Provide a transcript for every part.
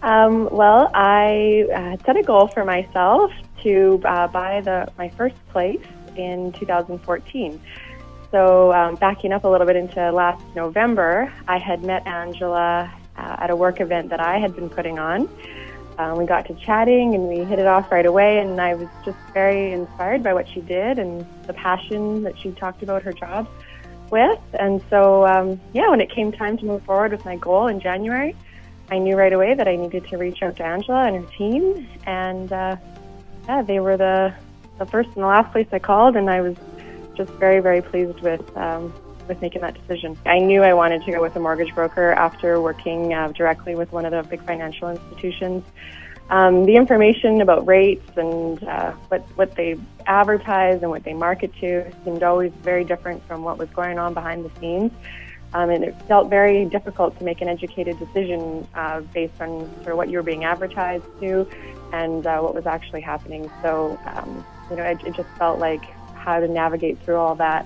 Well, I set a goal for myself to buy my first place in 2014. So backing up a little bit into last November, I had met Angela at a work event that I had been putting on. We got to chatting and we hit it off right away, and I was just very inspired by what she did and the passion that she talked about her job with. And so, when it came time to move forward with my goal in January, I knew right away that I needed to reach out to Angela and her team, and they were the first and the last place I called, and I was just very, very pleased with making that decision. I knew I wanted to go with a mortgage broker after working directly with one of the big financial institutions. The information about rates and what they advertise and what they market to seemed always very different from what was going on behind the scenes. And it felt very difficult to make an educated decision based on sort of what you were being advertised to and what was actually happening. So, it just felt like how to navigate through all that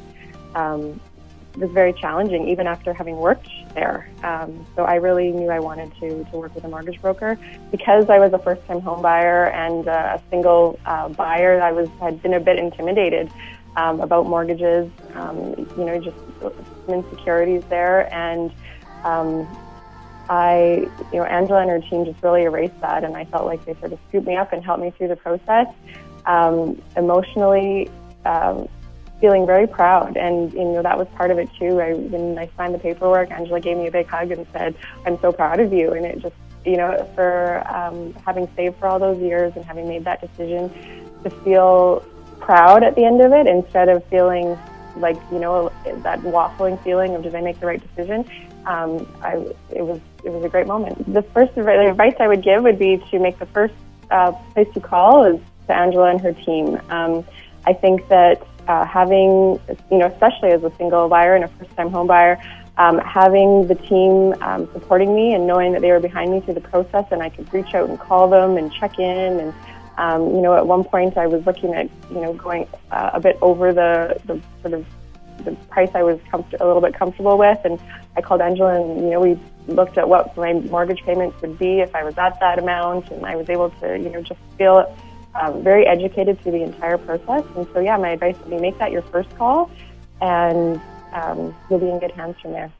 was very challenging, even after having worked there. So I really knew I wanted to work with a mortgage broker. Because I was a first-time home buyer and a single buyer, had been a bit intimidated about mortgages, just some insecurities there. And Angela and her team just really erased that, and I felt like they sort of scooped me up and helped me through the process. Emotionally, feeling very proud, and that was part of it too. When I signed the paperwork, Angela gave me a big hug and said, "I'm so proud of you." And it just, for having saved for all those years and having made that decision, to feel proud at the end of it instead of feeling like that waffling feeling of did I make the right decision. It was a great moment. The first advice I would give would be to make the first place you call is to Angela and her team. I think that having, especially as a single buyer and a first-time home buyer, having the team supporting me and knowing that they were behind me through the process, and I could reach out and call them and check in. And at one point I was looking at going a bit over the sort of the price I was a little bit comfortable with, and I called Angela and we looked at what my mortgage payments would be if I was at that amount, and I was able to just feel very educated through the entire process. And so, my advice would be make that your first call, and you'll be in good hands from there.